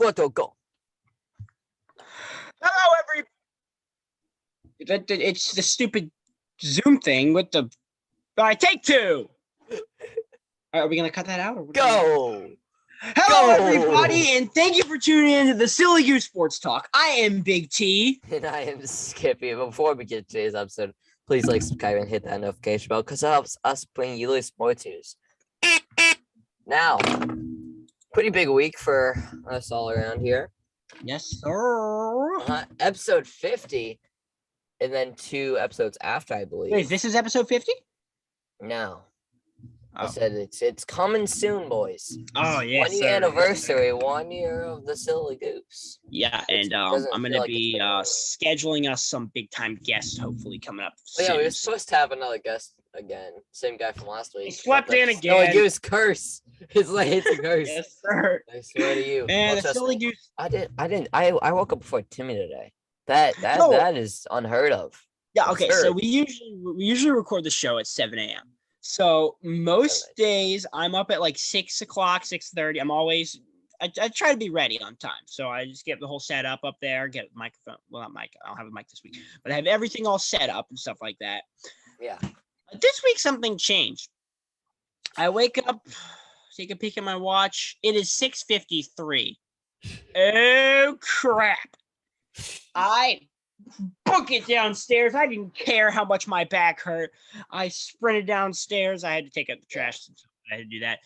Arigato, go. Hello, It's the stupid Zoom thing with the. All right, take two. Are we gonna cut that out? Or Go. Hello, everybody, and thank you for tuning in to the Silly Goose Sports Talk. I am Big T. And I am Skippy. Before we get to today's episode, please like, subscribe, and hit that notification bell because it helps us bring you sports news. Now, pretty big week for us all around here. Yes, sir. Episode 50, and then 2 episodes after, I believe. Wait, this is episode 50? No. Oh. I said it's coming soon, boys. Oh, yes, 1 year anniversary, 1 year of the Silly Goose. Yeah, and I'm going to be scheduling us some big-time guests, hopefully, coming up soon. Yeah, we were supposed to have another guest again. Same guy from last week. He swept in again. Silly Goose curse. It's a curse. Yes, sir. I swear to you. Man, the Silly Goose. I woke up before Timmy today. That is unheard of. Yeah, okay, so we usually record the show at 7 a.m. So most days I'm up at like 6 o'clock, 6:30. I try to be ready on time. So I just get the whole setup up there, get a microphone. Well, not mic. I don't have a mic this week, but I have everything all set up and stuff like that. Yeah. This week something changed. I wake up, take a peek at my watch. It is 6:53. Oh crap. I book it downstairs. I didn't care how much my back hurt. I sprinted downstairs. I had to take out the trash. I had to do that.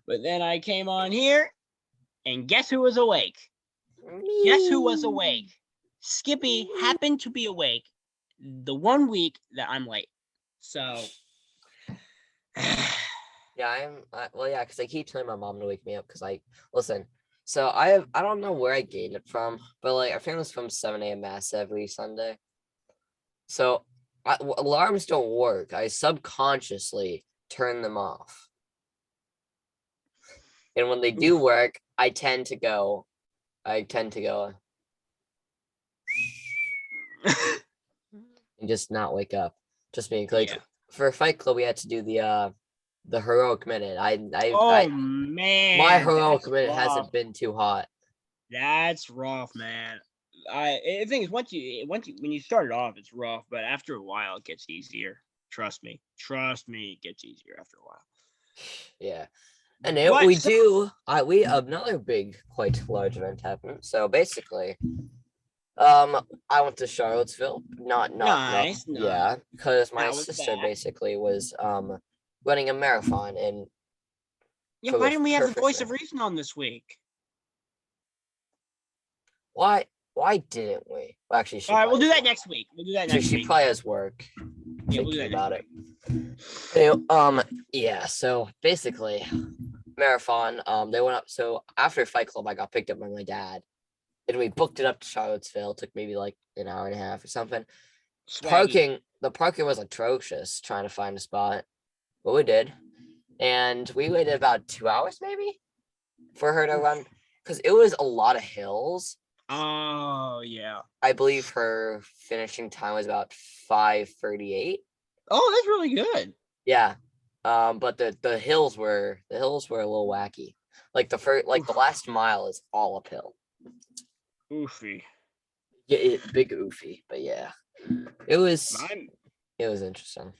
But then I came on here, and guess who was awake? Guess who was awake? Skippy happened to be awake the 1 week that I'm late. So, yeah, because I keep telling my mom to wake me up because listen. So I don't know where I gained it from, but I found this from 7 a.m. mass every Sunday. So alarms don't work. I subconsciously turn them off. And when they do work, I tend to go and just not wake up. Just being for Fight Club, we had to do the heroic minute. Man, my heroic minute hasn't been too hot. That's rough, man. The thing is, when you start it off, it's rough, but after a while, it gets easier. Trust me, it gets easier after a while. Yeah, and another big, quite large event happened. So basically, I went to Charlottesville. Nice. Yeah, because my sister basically was running a marathon and why didn't we have the voice of reason on this week? Why didn't we? Well, actually, all right, we'll do that next week. She probably has work. Yeah, we'll do that about it. Yeah, so basically marathon, they went up. So after Fight Club, I got picked up by my dad and we booked it up to Charlottesville. It took maybe an hour and a half or something. The parking was atrocious trying to find a spot. But we did. And we waited about 2 hours maybe for her to run because it was a lot of hills. Oh, yeah. I believe her finishing time was about 5:38. Oh, that's really good. Yeah. But the hills were a little wacky. The last mile is all uphill. Oofy. Yeah, big oofy, but yeah. It was interesting.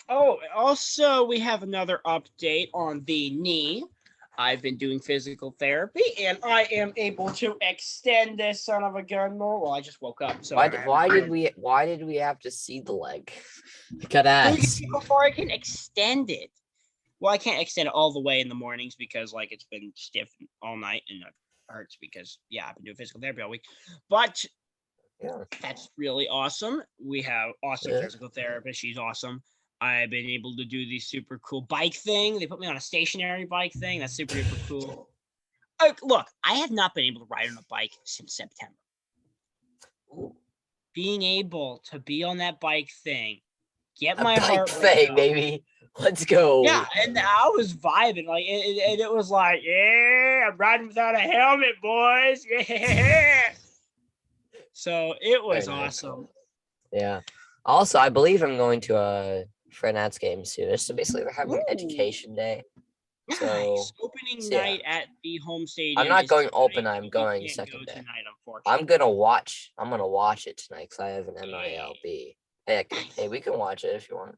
Oh, also, we have another update on the knee. I've been doing physical therapy, and I am able to extend this son of a gun more. Well, I just woke up. So why did we have to see the leg? Gotta ask. Before I can extend it. Well, I can't extend it all the way in the mornings because it's been stiff all night and it hurts because I've been doing physical therapy all week. But that's really awesome. We have awesome physical therapist. She's awesome. I've been able to do the super cool bike thing. They put me on a stationary bike thing. That's super duper cool. Look, I have not been able to ride on a bike since September. Ooh. Being able to be on that bike thing, get my heart rate up. Baby. Let's go. Yeah, and I was vibing. And it was like, yeah, I'm riding without a helmet, boys. Yeah. So it was awesome. Yeah. Also, I believe I'm going to a Fred Nats game soon. So basically, we're having an education day. So, Opening yeah. night at the home stadium. I'm not is going tonight, open. but I'm we going can't second go day. tonight, unfortunately. I'm gonna watch it tonight because I have an MILB. Hey, we can watch it if you want.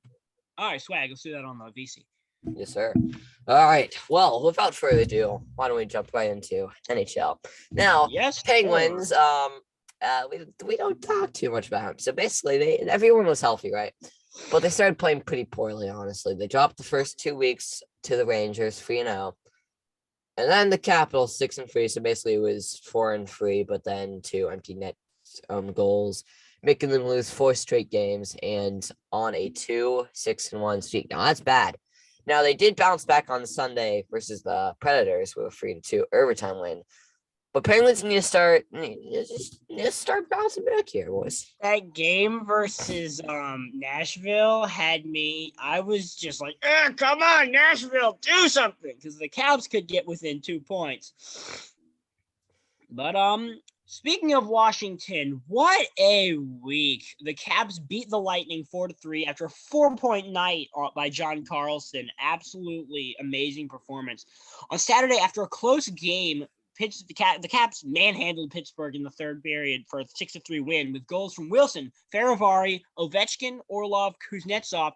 All right, swag. Let's do that on the VC. Yes, sir. All right. Well, without further ado, why don't we jump right into NHL? Now, Yes, Penguins. sir. We don't talk too much about them. So basically, everyone was healthy, right? But they started playing pretty poorly. Honestly, they dropped the first 2 weeks to the Rangers 3-0, and then the Capitals 6-3. So basically, it was 4-3, but then 2 empty net goals, making them lose 4 straight games and on a 2-6-1 streak. Now that's bad. Now they did bounce back on Sunday versus the Predators with a 3-2 overtime win. But Penguins need to start bouncing back here, boys. That game versus Nashville had me. I was just like, come on, Nashville, do something, because the Caps could get within 2 points. But speaking of Washington, what a week! The Caps beat the Lightning 4-3 after a 4-point night by John Carlson. Absolutely amazing performance. On Saturday, after a close game, the Caps manhandled Pittsburgh in the third period for a 6-3 win with goals from Wilson, Faravari, Ovechkin, Orlov, Kuznetsov,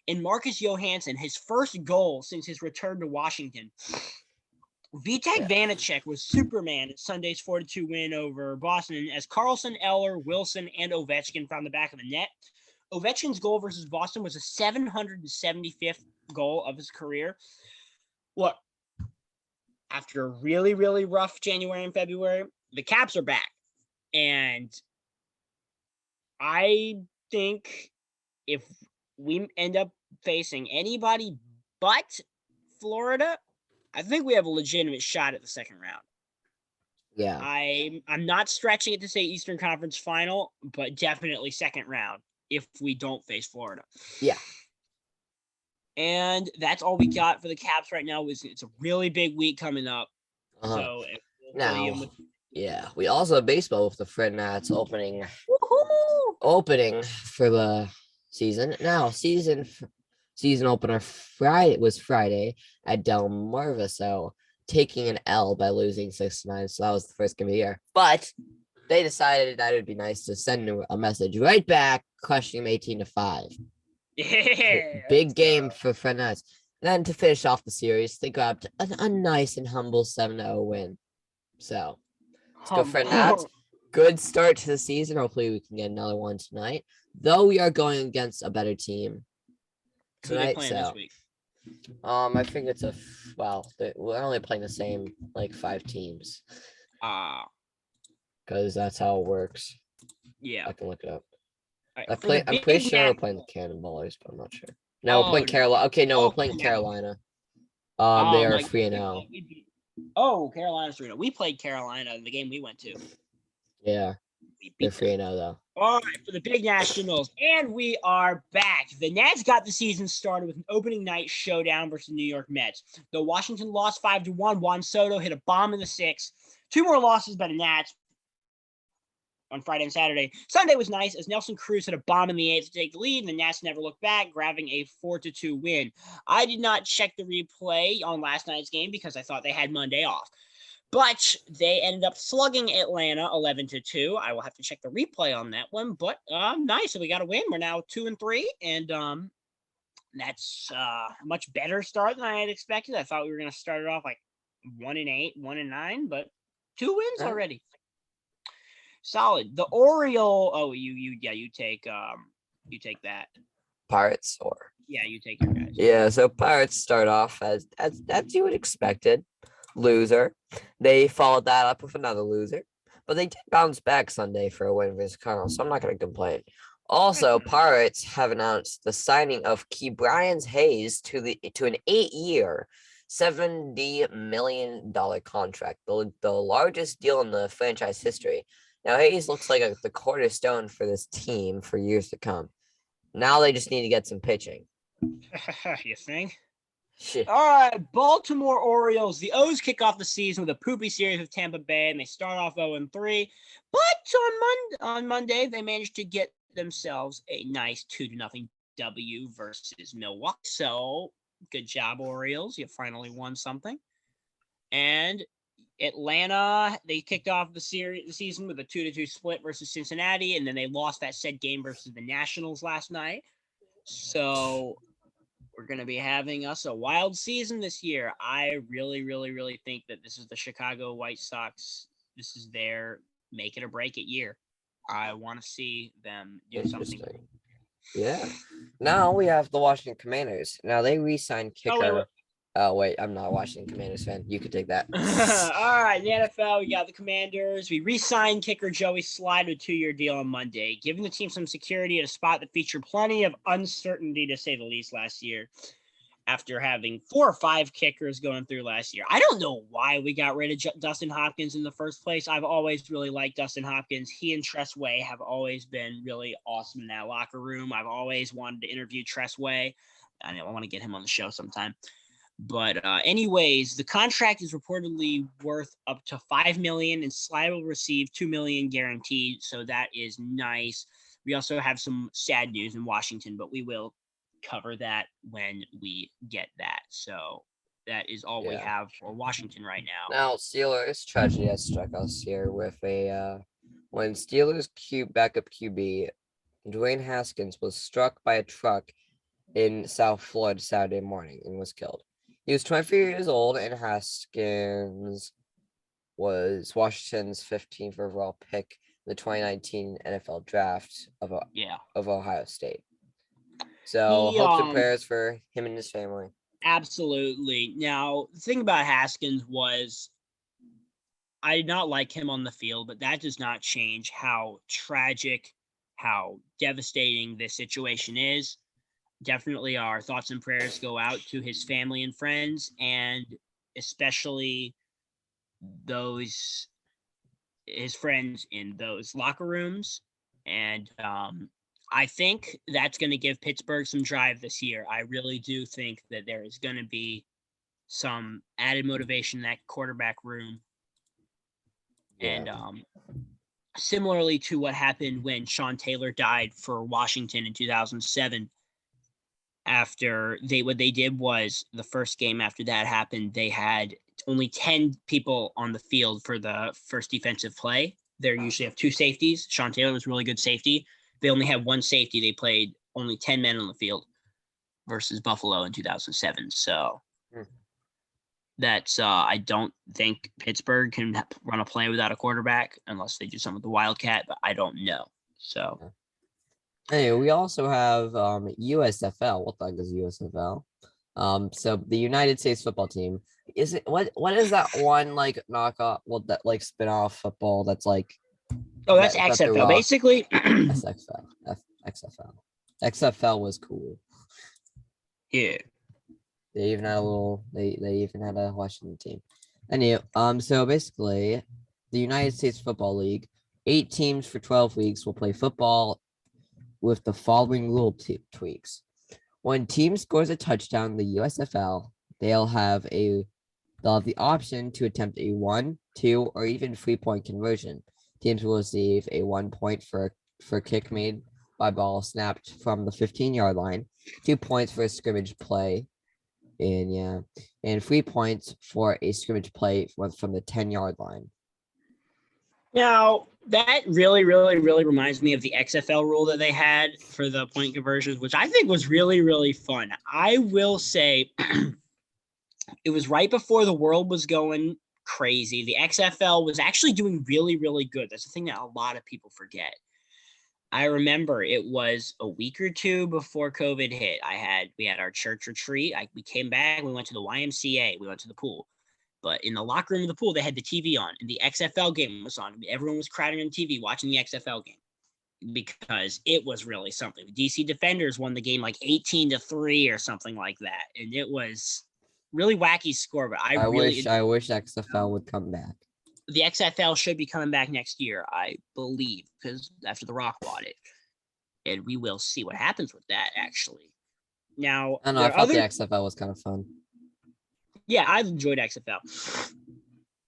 and Marcus Johansson, his first goal since his return to Washington. Vitek Vanacek was Superman at Sunday's 4-2 win over Boston as Carlson, Eller, Wilson, and Ovechkin found the back of the net. Ovechkin's goal versus Boston was a 775th goal of his career. Look, after a really, really rough January and February, the Caps are back. And I think if we end up facing anybody but Florida, I think we have a legitimate shot at the second round. Yeah. I'm not stretching it to say Eastern Conference Final, but definitely second round if we don't face Florida. Yeah. And that's all we got for the Caps right now. It's a really big week coming up. So now, we also have baseball with the Fred Nats opening for the season. Now, season opener Friday at Del Mar, so taking an L by losing 6-9. So that was the first game of the year. But they decided that it would be nice to send a message right back, crushing them 18-5. Yeah, big game for Fred Nats. Then to finish off the series, they grabbed a nice and humble 7-0 win. So let's go Fred Nats. Good start to the season. Hopefully we can get another one tonight. Though we are going against a better team tonight. This week? I think it's we're only playing the same 5 teams. Because that's how it works. Yeah. I can look it up. I'm pretty sure we're playing the Cannonballers, but I'm not sure. No, we're playing Carolina. Okay, no, we're playing Carolina. They are 3-0. Carolina's 3-0. We played Carolina in the game we went to. Yeah. They're 3-0 though. All right, for the big Nationals, and we are back. The Nats got the season started with an opening night showdown versus the New York Mets. Though Washington lost 5-1, Juan Soto hit a bomb in the 6th. 2 more losses by the Nats on Friday and Saturday. Sunday was nice as Nelson Cruz hit a bomb in the 8th to take the lead, and the Nats never looked back, grabbing a 4-2 win. I did not check the replay on last night's game because I thought they had Monday off. But they ended up slugging Atlanta 11-2. I will have to check the replay on that one. But nice. So we got a win. We're now 2-3. And that's a much better start than I had expected. I thought we were going to start it off 1-8, 1-9, but 2 wins already. Solid. The Orioles. You take that. Pirates or you take your guys. Yeah, so Pirates start off as you would expected. Loser. They followed that up with another loser, but they did bounce back Sunday for a win versus Cardinals, so I'm not going to complain. Also, Pirates have announced the signing of Ke'Bryan Hayes to an 8-year, $70 million contract, the largest deal in the franchise history. Now, Hayes looks like the cornerstone for this team for years to come. Now they just need to get some pitching. You think? Shit. All right, Baltimore Orioles. The O's kick off the season with a poopy series with Tampa Bay, and they start off 0-3. But on Monday, they managed to get themselves a nice 2-0 W versus Milwaukee. So Good job, Orioles. You finally won something. And Atlanta, they kicked off the season with a 2-2 split versus Cincinnati, and then they lost that said game versus the Nationals last night. So we're going to be having us a wild season this year. I really, really, really think that this is the Chicago White Sox. This is their make it or break it year. I want to see them do something. Yeah. Now we have the Washington Commanders. Now they re-signed kicker. Oh, wait, I'm not a Washington Commanders fan. You could take that. All right, in the NFL, we got the Commanders. We re-signed kicker Joey Slide with a 2-year deal on Monday, giving the team some security at a spot that featured plenty of uncertainty, to say the least, last year. After having 4 or 5 kickers going through last year. I don't know why we got rid of Dustin Hopkins in the first place. I've always really liked Dustin Hopkins. He and Tress Way have always been really awesome in that locker room. I've always wanted to interview Tress Way. I want to get him on the show sometime. But anyways, the contract is reportedly worth up to $5 million, and Slide will receive $2 million guaranteed. So that is nice. We also have some sad news in Washington, but we will cover that when we get that. So that is all we have for Washington right now. Now, Steelers tragedy has struck us here with when Steelers backup QB Dwayne Haskins was struck by a truck in South Florida Saturday morning and was killed. He was 23 years old, and Haskins was Washington's 15th overall pick in the 2019 NFL draft of Ohio State. So hopes and prayers for him and his family. Absolutely. Now, the thing about Haskins was I did not like him on the field, but that does not change how tragic, how devastating this situation is. Definitely our thoughts and prayers go out to his family and friends, and especially his friends in those locker rooms. And I think that's going to give Pittsburgh some drive this year. I really do think that there is going to be some added motivation in that quarterback room. Yeah. And similarly to what happened when Sean Taylor died for Washington in 2007, what they did was the first game after that happened, they had only 10 people on the field for the first defensive play. They usually have 2 safeties. Sean Taylor was really good safety. They only had 1 safety. They played only 10 men on the field versus Buffalo in 2007. So that's I don't think Pittsburgh can run a play without a quarterback unless they do something with the Wildcat, but I don't know. So anyway, we also have USFL. What the heck is USFL? So the United States football team. Is it what is that one like knockoff? Well, that like spin-off football that's like that's XFL. Basically, XFL. XFL was cool. Yeah. They even had a Washington team. Anyway, so basically, the United States Football League, 8 teams for 12 weeks will play football with the following rule tweaks. When team scores a touchdown in the USFL, they'll have the option to attempt a 1, 2, or even 3-point conversion. Teams will receive a 1 point for kick made by ball snapped from the 15-yard line, 2 points for a scrimmage play, and 3 points for a scrimmage play from the 10-yard line. Now, that really, really, really reminds me of the XFL rule that they had for the point conversions, which I think was really, really fun. I will say it was right before the world was going crazy. The XFL was actually doing really, really good. That's the thing that a lot of people forget. I remember it was a week or 2 before COVID hit. We had our church retreat. We came back. We went to the YMCA. We went to the pool. But in the locker room of the pool, they had the TV on, and the XFL game was on. Everyone was crowding on TV watching the XFL game because it was really something. The DC Defenders won the game like 18-3 or something like that, and it was really wacky score. But I wish XFL would come back. The XFL should be coming back next year, I believe, because after The Rock bought it, and we will see what happens with that. Actually, now I thought the XFL was kind of fun. Yeah, I've enjoyed XFL.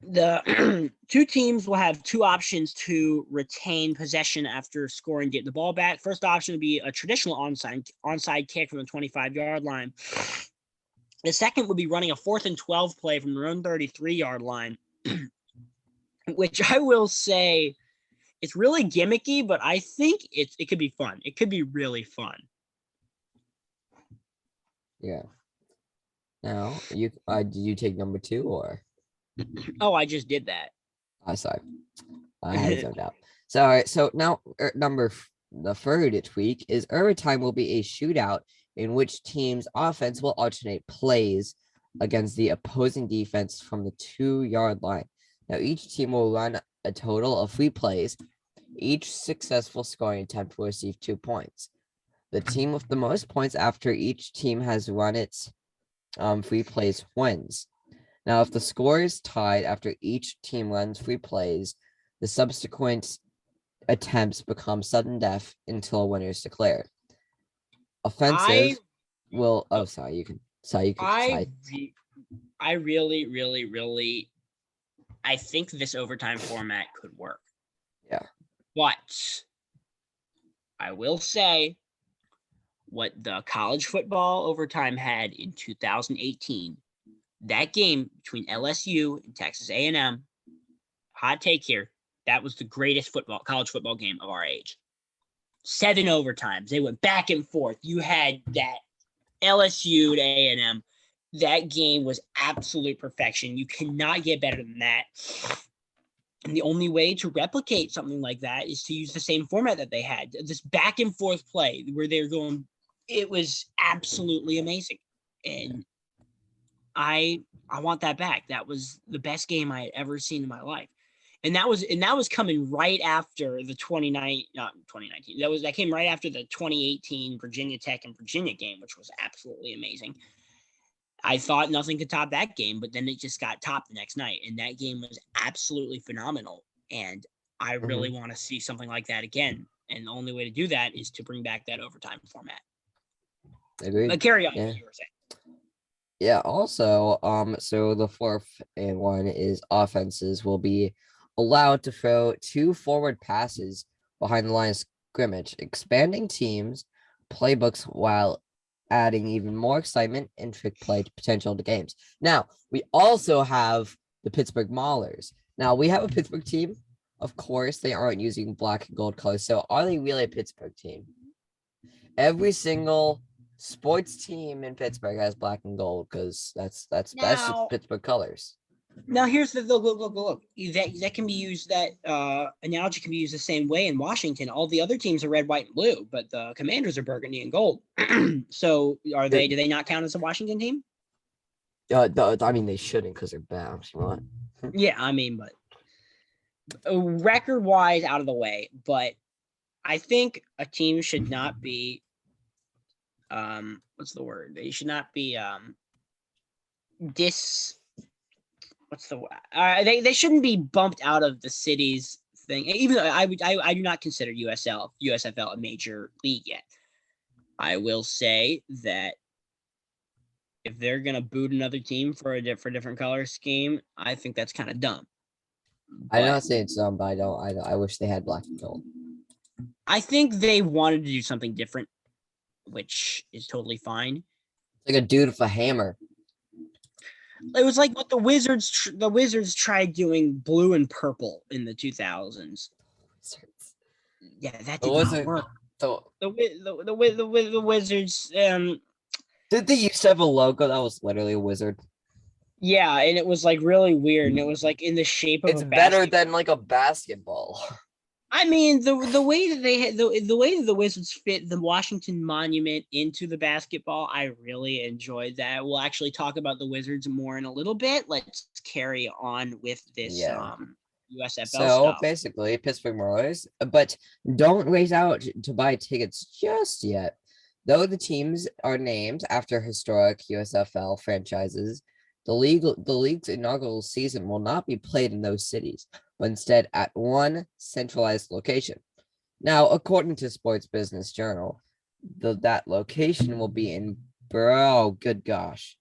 The 2 teams will have 2 options to retain possession after scoring, get the ball back. First option would be a traditional onside kick from the 25-yard line. The second would be running a 4th and 12 play from their own 33-yard line, which I will say it's really gimmicky, but I think it could be fun. It could be really fun. Yeah. Now, did you take number 2 or? Oh, I just did that. Sorry. I had it zoned out. So, all right. So now, the third tweak is overtime will be a shootout in which teams' offense will alternate plays against the opposing defense from the 2-yard line. Now, each team will run a total of 3 plays. Each successful scoring attempt will receive 2 points. The team with the most points after each team has run its 3 plays wins. Now, if the score is tied after each team runs 3 plays, the subsequent attempts become sudden death until a winner is declared. Offensive will. Oh, sorry. You can. Sorry, you can. I really, really, really. I think this overtime format could work. Yeah. But I will say what the college football overtime had in 2018. That game between LSU and Texas A&M, hot take here, that was the greatest college football game of our age. 7 overtimes. They went back and forth. You had that LSU to A&M. That game was absolute perfection. You cannot get better than that. And the only way to replicate something like that is to use the same format that they had. This back and forth play where they're going, it was absolutely amazing. And I want that back. That was the best game I had ever seen in my life. And that was coming right after the 2019. That came right after the 2018 Virginia Tech and Virginia game, which was absolutely amazing. I thought nothing could top that game, but then it just got topped the next night, and that game was absolutely phenomenal. And I really want to see something like that again. And the only way to do that is to bring back that overtime format. Agreed. But carry on, what you were saying. Yeah, also, so the fourth one is offenses will be allowed to throw 2 forward passes behind the line of scrimmage, expanding teams' playbooks while adding even more excitement and trick play potential to games. Now, we also have the Pittsburgh Maulers. Now, we have a Pittsburgh team. Of course, they aren't using black and gold colors. So, are they really a Pittsburgh team? Every single sports team in Pittsburgh has black and gold because that's just Pittsburgh colors. Now here's the look. That can be used. That analogy can be used the same way in Washington. All the other teams are red, white, and blue, but the Commanders are burgundy and gold. So are they? Do they not count as a Washington team? I mean, they shouldn't because they're bad. Yeah, I mean, but record-wise, out of the way. But I think a team should not be. What's the word? They should not be what's the they shouldn't be bumped out of the city's thing. Even though I do not consider USFL a major league yet. I will say that if they're gonna boot another team for a different color scheme, I think that's kind of dumb. I'm not saying it's dumb, but I wish they had black and gold. I think they wanted to do something different, which is totally fine. Like a dude with a hammer. It was like what the Wizards tried doing blue and purple in the 2000s. Yeah, that did not work. The Wizards. Did they used to have a logo that was literally a wizard? Yeah, and it was like really weird, and it was like in the shape of. It's better than like a basketball. I mean, the way that they had the way that the Wizards fit the Washington Monument into the basketball, I really enjoyed that. We'll actually talk about the Wizards more in a little bit. Let's carry on with this USFL stuff. Basically, Pittsburgh Maulers, but don't race out to buy tickets just yet. Though the teams are named after historic USFL franchises, the league's inaugural season will not be played in those cities, but instead at one centralized location. Now, according to Sports Business Journal, that location will be in good gosh.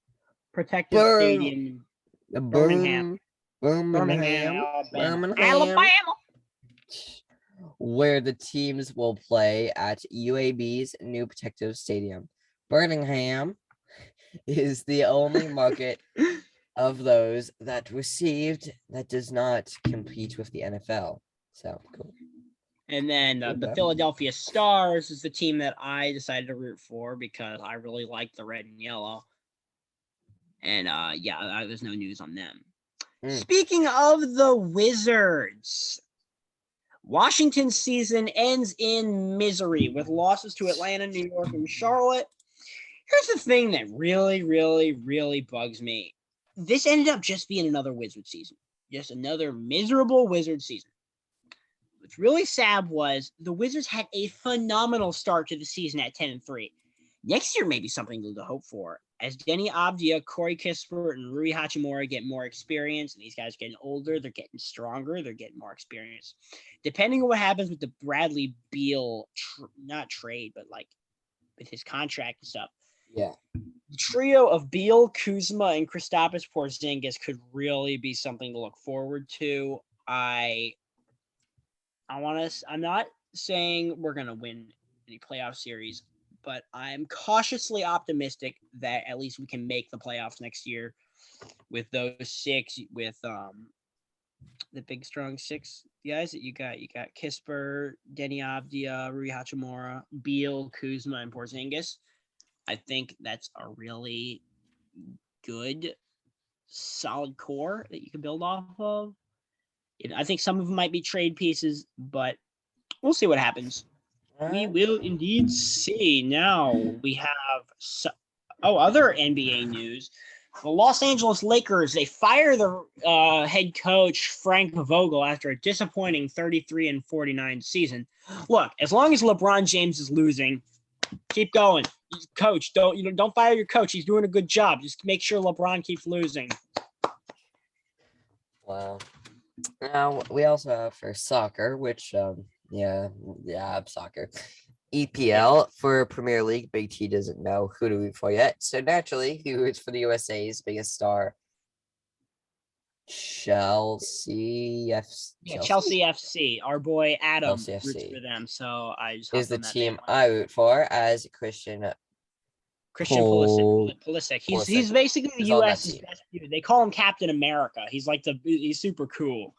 Protected Stadium, Birmingham, Alabama. Where the teams will play at UAB's new Protective Stadium, Birmingham. is the only market of those that does not compete with the NFL. So cool. And then the Philadelphia Stars is the team that I decided to root for because I really like the red and yellow. And there's no news on them. Speaking of the Wizards, Washington's season ends in misery with losses to Atlanta, New York, and Charlotte. Here's the thing that really, really, really bugs me. This ended up just being another Wizard season. Just another miserable Wizard season. What's really sad was the Wizards had a phenomenal start to the season at 10-3. Next year may be something to hope for. As Denny Avdia, Corey Kispert, and Rui Hachimura get more experience, and these guys are getting older, they're getting stronger, they're getting more experience. Depending on what happens with the Bradley Beal, not trade, but like with his contract and stuff. Yeah. The trio of Beal, Kuzma, and Kristaps Porzingis could really be something to look forward to. I'm not saying we're going to win any playoff series, but I'm cautiously optimistic that at least we can make the playoffs next year with those six, with the big strong six guys that you got. You got Kispert, Denny Avdia, Rui Hachimura, Beal, Kuzma, and Porzingis. I think that's a really good, solid core that you can build off of. I think some of them might be trade pieces, but we'll see what happens. We will indeed see. Now we have other NBA news. The Los Angeles Lakers, they fire the head coach Frank Vogel after a disappointing 33-49 season. Look, as long as LeBron James is losing, keep going. Coach, don't fire your coach. He's doing a good job. Just make sure LeBron keeps losing. Wow. Now we also have for soccer, which soccer. EPL for Premier League. Big T doesn't know who to root for yet, so naturally he roots for the USA's biggest star, Chelsea FC. Yeah, Chelsea FC. Our boy Adam Chelsea roots FC. for them, so I just is the team I root for as Christian Pulisic. He's basically the US's best dude. They call him Captain America. He's he's super cool.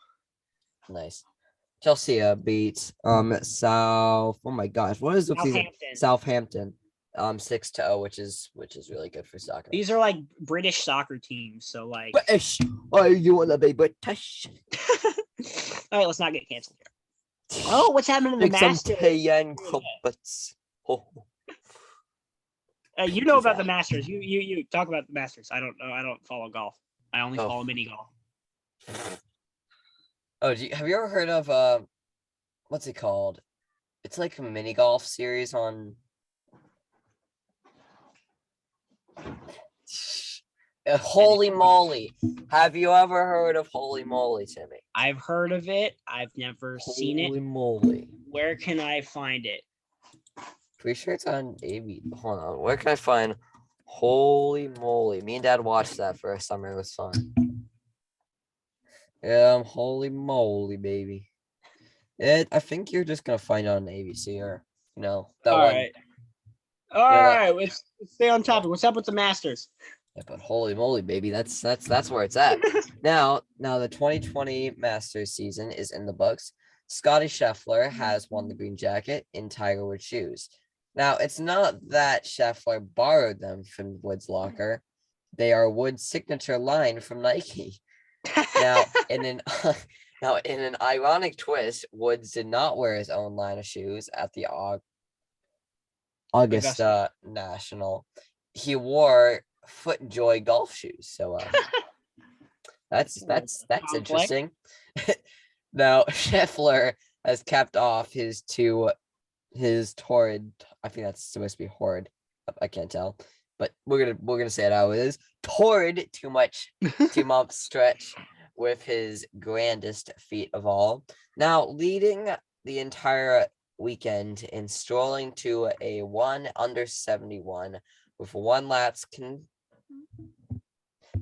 Nice. Chelsea beats South. Oh my gosh, what is the Southampton 6-0, which is really good for soccer. These are like British soccer teams, so like British. Oh, you want to be British? All right, let's not get canceled here. Oh, what's happening in the Masters? You know about the Masters. You talk about the Masters. I don't know. I don't follow golf. I only follow mini golf. Oh, have you ever heard of what's it called? It's like a mini golf series on Holy Moly. Have you ever heard of Holy Moly, Timmy? I've heard of it. I've never seen it. Holy Moly. Where can I find it? Pretty sure it's on AV. Hold on. Where can I find Holy Moly? Me and Dad watched that for a summer. It was fun. Holy Moly, baby. I think you're just gonna find it on ABC or that All one. Right. All right. Let's stay on topic. What's up with the Masters? Yeah, but holy moly, baby, that's where it's at. Now the 2020 Masters season is in the books. Scotty Scheffler has won the green jacket in Tiger Woods shoes. Now, it's not that Scheffler borrowed them from Woods' locker. They are Woods' signature line from Nike. Now, in an ironic twist, Woods did not wear his own line of shoes at the Augusta National. He wore FootJoy golf shoes. So that's interesting. Now, Scheffler has capped off his torrid. I think that's supposed to be horrid. I can't tell, but we're gonna say it how it is. Torrid 2-month stretch with his grandest feat of all. Now leading the entire weekend in strolling to a 1 under 71 with one last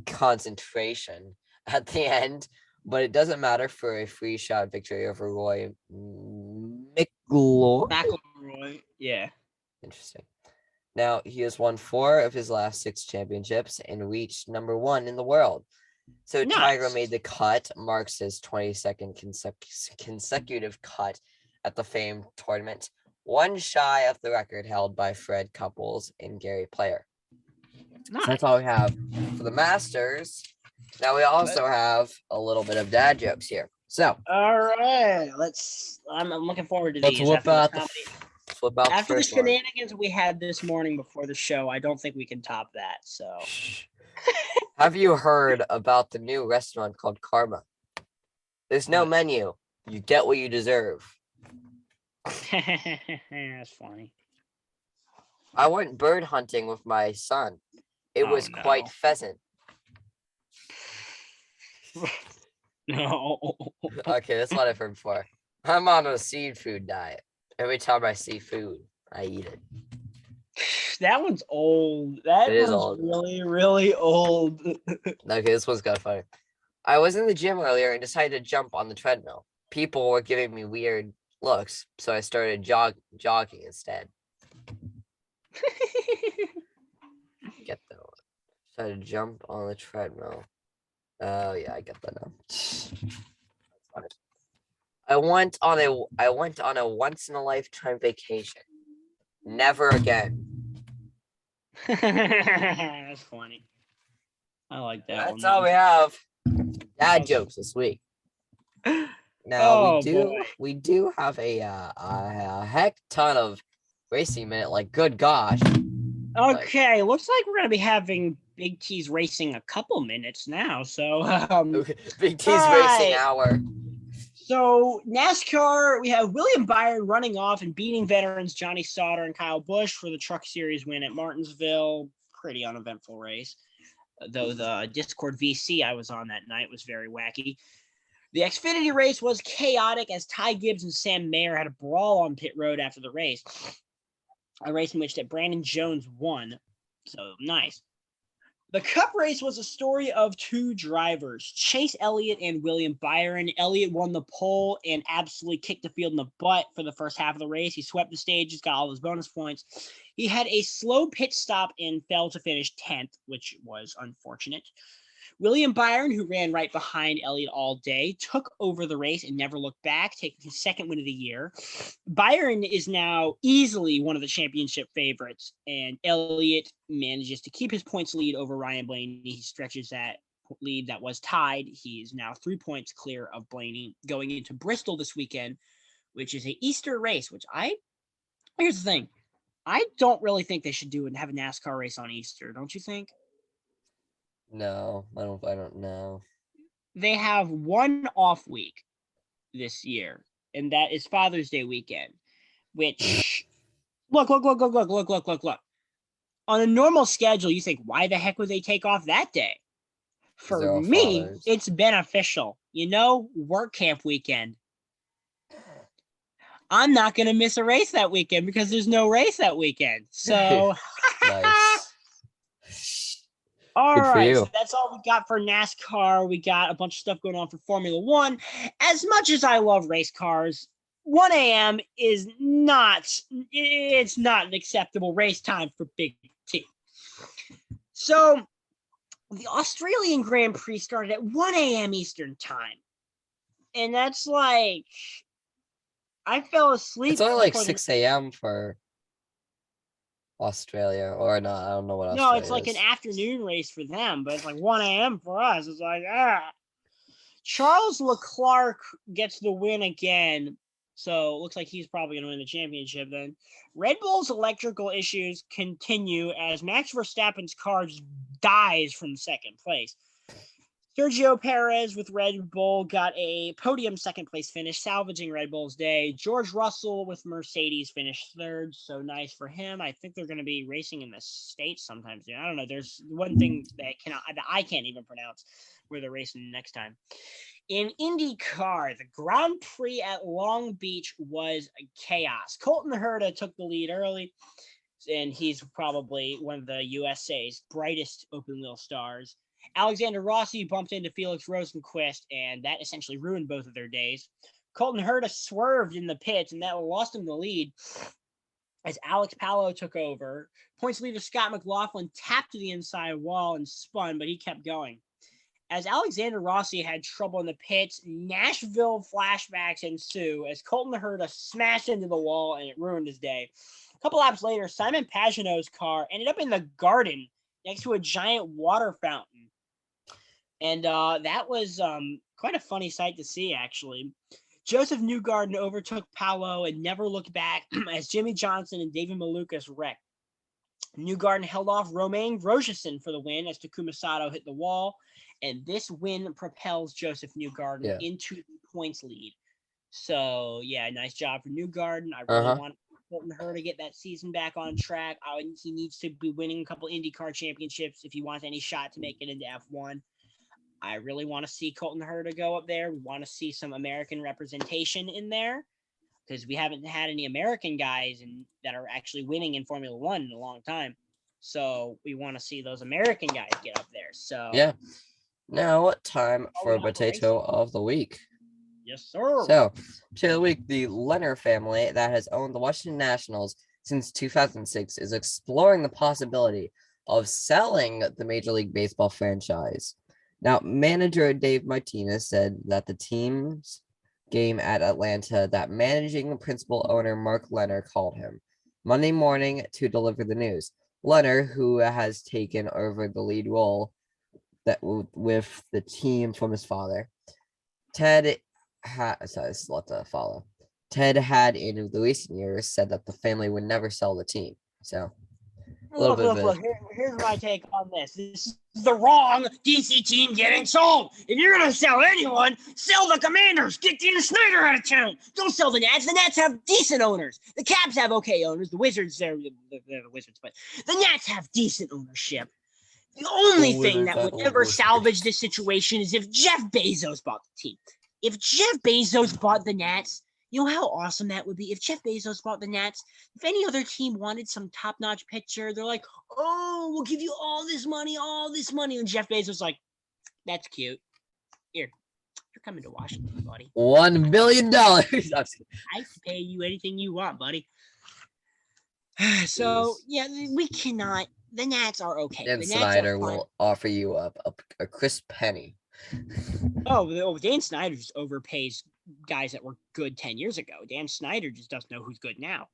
concentration at the end. But it doesn't matter for a free shot victory over Roy McIlroy. Yeah. Interesting. Now, he has won 4 of his last 6 championships and reached number 1 in the world. So Tiger Nice. made the cut, marks his 22nd consecutive cut at the famed tournament, one shy of the record held by Fred Couples and Gary Player. Nice. So that's all we have for the Masters. Now we also have a little bit of dad jokes here. So all right, I'm looking forward to let's these. flip out the After the first one. shenanigans we had this morning before the show, I don't think we can top that. So, have you heard about the new restaurant called Karma? There's no menu. You get what you deserve. That's funny. I went bird hunting with my son. It was quite pheasant. No. Okay, that's what I've heard before. I'm on a seafood diet. Every time I see food, I eat it. That one's old. That It is one's old. really, really old. Okay, this one's kind of funny. I was in the gym earlier and decided to jump on the treadmill. People were giving me weird looks, so I started jogging instead. Get that one. Decided to jump on the treadmill. Oh yeah, I get that now. I went on a once in a lifetime vacation. Never again. That's funny. I like that one. That's all we have. Dad jokes this week. Now we do have a heck ton of racing minute. Like, good gosh. Okay, looks like we're gonna be having Big T's racing a couple minutes now. So Big T's racing hour. So NASCAR, we have William Byron running off and beating veterans Johnny Sauter and Kyle Busch for the Truck Series win at Martinsville. Pretty uneventful race, though the Discord VC I was on that night was very wacky. The Xfinity race was chaotic as Ty Gibbs and Sam Mayer had a brawl on pit road after the race. A race in which that Brandon Jones won. So nice. The Cup race was a story of 2 drivers, Chase Elliott and William Byron. Elliott won the pole and absolutely kicked the field in the butt for the first half of the race. He swept the stages, got all his bonus points. He had a slow pit stop and fell to finish 10th, which was unfortunate. William Byron, who ran right behind Elliott all day, took over the race and never looked back, taking his second win of the year. Byron is now easily one of the championship favorites, and Elliott manages to keep his points lead over Ryan Blaney. He stretches that lead that was tied. He is now 3 points clear of Blaney going into Bristol this weekend, which is an Easter race, here's the thing. I don't really think they should have a NASCAR race on Easter, don't you think? No, I don't know. They have one off week this year, and that is Father's Day weekend, which look. On a normal schedule, you think, why the heck would they take off that day? For me, it's beneficial. Work camp weekend. I'm not going to miss a race that weekend because there's no race that weekend. So nice. All right, so that's all we got for NASCAR. We got a bunch of stuff going on for Formula One. As much as I love race cars, 1 a.m. is not an acceptable race time for Big T. So the Australian Grand Prix started at 1 a.m. Eastern time. And that's like, I fell asleep. It's only like 6 a.m. for Australia, or not. I don't know what Australia it's like an afternoon race for them, but it's like 1 a.m. for us. It's like, Charles Leclerc gets the win again, so it looks like he's probably going to win the championship then. Red Bull's electrical issues continue as Max Verstappen's car just dies from second place. Sergio Perez with Red Bull got a podium second place finish, salvaging Red Bull's day. George Russell with Mercedes finished third, so nice for him. I think they're going to be racing in the States sometimes. I don't know. There's one thing that I can't even pronounce where they're racing next time. In IndyCar, the Grand Prix at Long Beach was chaos. Colton Herta took the lead early, and he's probably one of the USA's brightest open-wheel stars. Alexander Rossi bumped into Felix Rosenqvist, and that essentially ruined both of their days. Colton Herta swerved in the pits, and that lost him the lead. as Alex Palo took over. Points leader Scott McLaughlin tapped to the inside wall and spun, but he kept going. As Alexander Rossi had trouble in the pits, Nashville flashbacks ensue as Colton Herta smashed into the wall and it ruined his day. A couple laps later, Simon Pagenaud's car ended up in the garden next to a giant water fountain. And that was quite a funny sight to see, actually. Joseph Newgarden overtook Paolo and never looked back as Jimmy Johnson and David Malukas wrecked. Newgarden held off Romain Grosjean for the win as Takuma Sato hit the wall, and this win propels Joseph Newgarden into the points lead. So, yeah, nice job for Newgarden. I really want Colton Herta to get that season back on track. He needs to be winning a couple IndyCar championships if he wants any shot to make it into F1. I really want to see Colton Herta go up there. We want to see some American representation in there because we haven't had any American guys that are actually winning in Formula One in a long time. So we want to see those American guys get up there. So yeah. Now, time for Potato of the Week. Yes, sir. So, Potato of the Week, the Leonard family that has owned the Washington Nationals since 2006 is exploring the possibility of selling the Major League Baseball franchise. Now, manager Dave Martinez said that the team's game at Atlanta that managing principal owner Mark Leonard called him Monday morning to deliver the news. Leonard, who has taken over the lead role with the team from his father, Ted had in the recent years said that the family would never sell the team. So Look. Here's my take on this. This is the wrong DC team getting sold. If you're going to sell anyone, sell the Commanders. Get Dan Snyder out of town. Don't sell the Nats. The Nats have decent owners. The Caps have okay owners. The Wizards, they're the Wizards, but the Nats have decent ownership. The only thing that would ever salvage this situation is if Jeff Bezos bought the team. If Jeff Bezos bought the Nats, you know how awesome that would be? If Jeff Bezos bought the Nats, if any other team wanted some top-notch pitcher, they're like, oh, we'll give you all this money. And Jeff Bezos like, that's cute. Here, you're coming to Washington, buddy. $1 billion. I can pay you anything you want, buddy. So, yeah, we cannot. The Nats are okay. Dan Snyder will offer you a crisp penny. Dan Snyder just overpays guys that were good 10 years ago. Dan Snyder just doesn't know who's good now.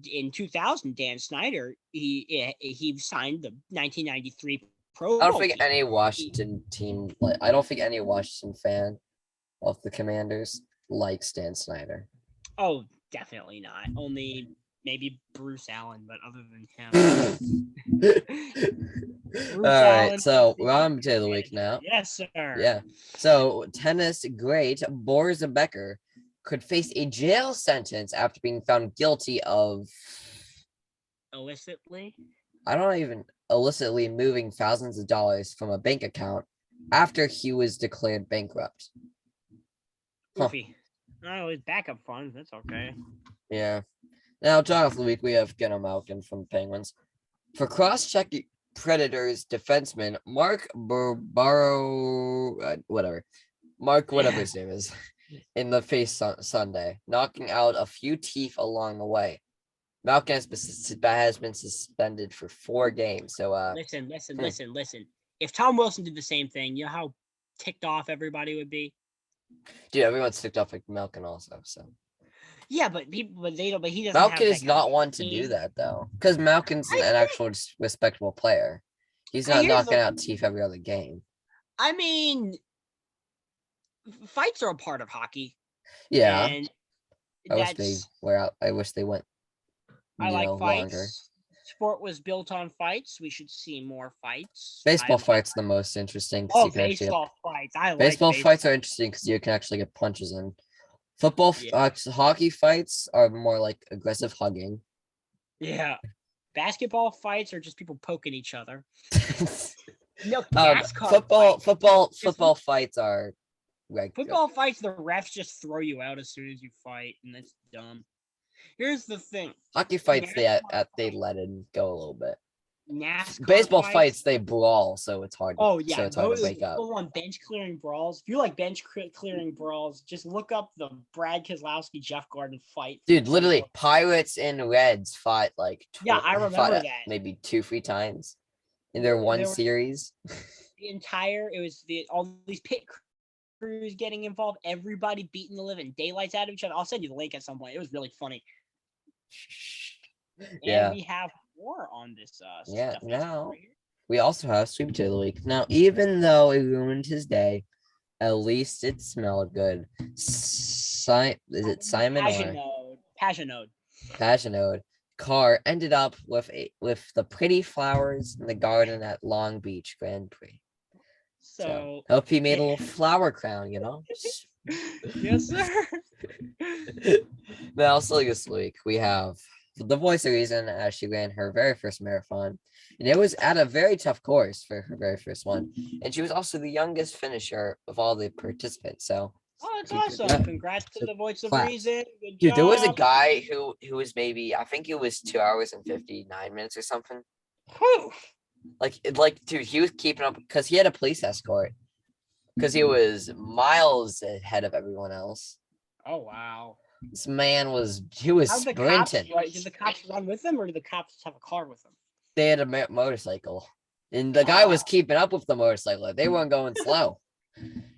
In 2000, Dan Snyder, he signed the 1993 Pro. I don't think any Washington team, I don't think any Washington fan of the Commanders likes Dan Snyder. Oh, definitely not. Only maybe Bruce Allen, but other than him. All right, so we're on Potato of the Week now. Yes, sir. Yeah. So tennis great Boris Becker could face a jail sentence after being found guilty of illicitly moving thousands of dollars from a bank account after he was declared bankrupt. Goofy. Oh, his backup funds. That's okay. Yeah. Now, John of the Week, we have Gunnar Malkin from the Penguins. For cross-checking Predators defenseman Mark whatever his name is, in the face Sunday, knocking out a few teeth along the way. Malkin has been suspended for 4 games. So listen. If Tom Wilson did the same thing, you know how ticked off everybody would be? Dude, everyone's ticked off like Malkin also, so. Yeah, but he doesn't. Malkin is not one to do that though, because Malkin's an actual respectable player. He's not knocking out teeth every other game. I mean, fights are a part of hockey. Yeah, and I wish they went. I like fights. Longer. Sport was built on fights. We should see more fights. Baseball fights are the most interesting. Baseball fights. Baseball fights are interesting because you can actually get punches in. Football, hockey fights are more like aggressive hugging. Yeah. Basketball fights are just people poking each other. No, football fights are like football fights. The refs just throw you out as soon as you fight, and that's dumb. Here's the thing. Hockey fights, they let it go a little bit. NASCAR Baseball fights. fights, they brawl, so it's hard. Oh yeah, So it's hard to those wake up. full-on bench clearing brawls. If you like bench clearing brawls, just look up the Brad Keselowski Jeff Gordon fight. Dude, literally, Pirates and Reds fought like Yeah, I remember that. maybe 2-3 times in their one There was series. it was all these pit crews getting involved, everybody beating the living daylights out of each other. I'll send you the link at some point. It was really funny. Yeah. And we have more on this Yeah, stuff now right here. we also have Sweet Potato Week. Now, even though it ruined his day, at least it smelled good. Is it Simon or Passionode car ended up with the pretty flowers in the garden at Long Beach Grand Prix. So hope he made a little flower crown, you know. Yes, sir. Now, also this week we have the voice of reason as she ran her very first marathon, and it was at a very tough course for her very first one, and she was also the youngest finisher of all the participants. So that's awesome. Congrats to the voice of reason. Good Dude, job. there was a guy who was maybe, I think it was 2 hours and 59 minutes or something. Whew. Like dude, he was keeping up because he had a police escort because he was miles ahead of everyone else. Oh wow. This man was sprinting. Did the cops run with him, or did the cops have a car with them? They had a motorcycle, and the guy was keeping up with the motorcycle. They weren't going slow.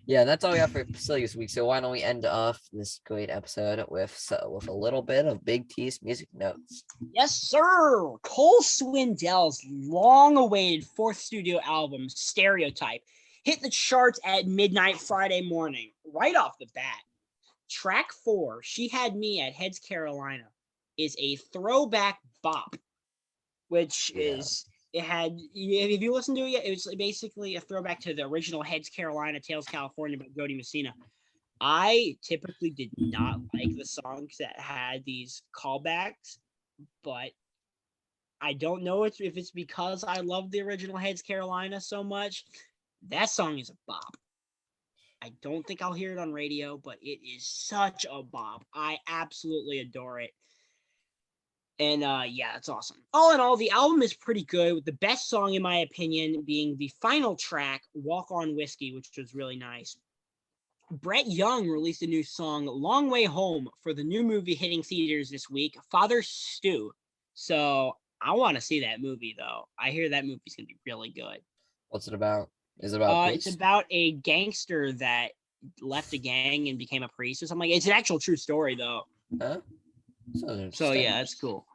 Yeah, that's all we have for Facility this week. So why don't we end off this great episode with a little bit of Big T's music notes? Yes, sir. Cole Swindell's long-awaited fourth studio album, Stereotype, hit the charts at midnight Friday morning, right off the bat. Track 4, She Had Me at Heads Carolina, is a throwback bop, which is, it had, if you listen to it, it was basically a throwback to the original Heads Carolina, Tails California by Jody Messina. I typically did not like the songs that had these callbacks, but I don't know if it's because I love the original Heads Carolina so much. That song is a bop. I don't think I'll hear it on radio, but it is such a bop. I absolutely adore it. And yeah, it's awesome. All in all, the album is pretty good, with the best song, in my opinion, being the final track, Walk On Whiskey, which was really nice. Brett Young released a new song, Long Way Home, for the new movie hitting theaters this week, Father Stew. So I want to see that movie, though. I hear that movie's going to be really good. What's it about? Is it about it's about a gangster that left a gang and became a priest or something like that. It's an actual true story, though. Huh? So yeah, that's cool.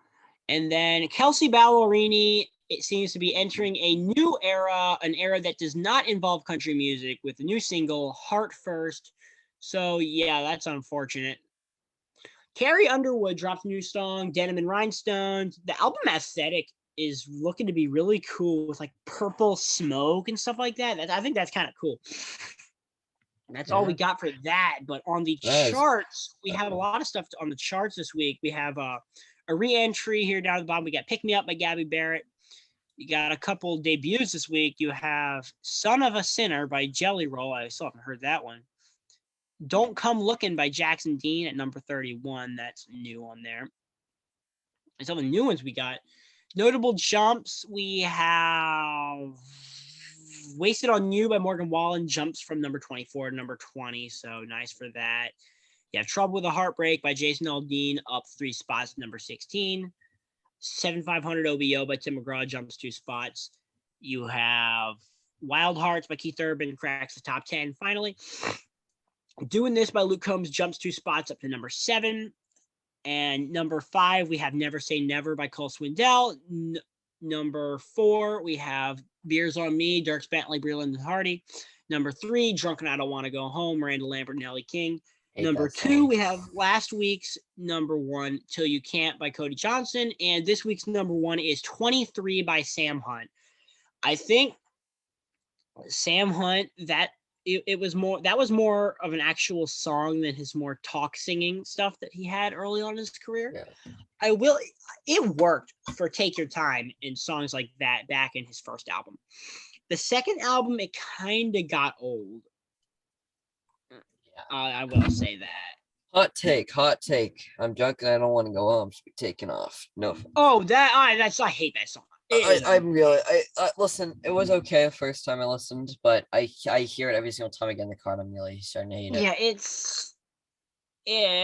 And then Kelsey Ballerini, it seems to be entering a new era, an era that does not involve country music, with the new single, Heart First. So yeah, that's unfortunate. Carrie Underwood dropped a new song, Denim and Rhinestones. The album aesthetic is looking to be really cool, with like purple smoke and stuff like that. I think that's kind of cool. And that's all we got for that. But on the charts, we have a lot of stuff on the charts this week. We have a re-entry here down at the bottom. We got Pick Me Up by Gabby Barrett. You got a couple debuts this week. You have Son of a Sinner by Jelly Roll. I still haven't heard that one. Don't Come Looking by Jackson Dean at number 31. That's new on there. And some of the new ones we got. Notable jumps, we have Wasted on You by Morgan Wallen, jumps from number 24 to number 20, so nice for that. You have Trouble with a Heartbreak by Jason Aldean, up 3 spots to number 16. 7500 OBO by Tim McGraw, jumps 2 spots. You have Wild Hearts by Keith Urban, cracks the top 10 finally. Doing This by Luke Combs, jumps 2 spots up to number 7. And number 5, we have Never Say Never by Cole Swindell. Number 4, we have Beers on Me, Dirks Bentley, Breland and Hardy. Number 3, Drunk and I Don't Want to Go Home, Miranda Lambert and Ellie King. Number 2, we have last week's number 1, Till You Can't by Cody Johnson. And this week's number 1 is 23 by Sam Hunt. I think Sam Hunt, that was more of an actual song than his more talk singing stuff that he had early on in his career. Yeah. It worked for Take Your Time and songs like that back in his first album. The second album, it kind of got old. I will say that. Hot take. I'm drunk and I don't want to go home. So be taken off. No. Oh, I hate that song. I'm really listen. It was okay the first time I listened, but I hear it every single time I get in the car, and I'm really starting to hate it. Yeah,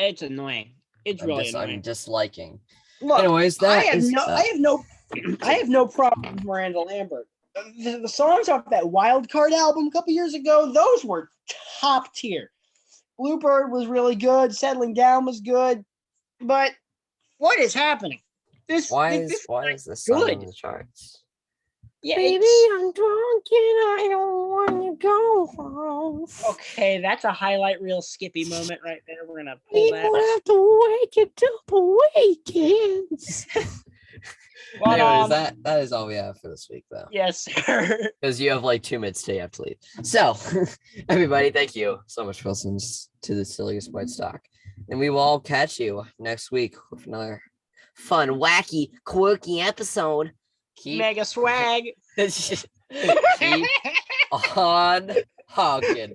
it's annoying. It's really annoying. I'm disliking. Look, Anyways, I have no problem with Miranda Lambert. The songs off that Wild Card album a couple years ago, those were top tier. Bluebird was really good. Settling Down was good. But what is happening? Why is this song good. on the charts? Yeah, Baby, I'm drunk and I don't want to go home. Okay, that's a highlight reel Skippy moment right there. We're gonna pull We that. don't have to wake it up weekends. But, anyways, that is all we have for this week, though. Yes, sir. Because you have like 2 minutes till you have to leave. So, everybody, thank you so much for listening to the Silliest Sports Talk. And we will all catch you next week with another fun, wacky, quirky episode. Mega swag. Keep on honking.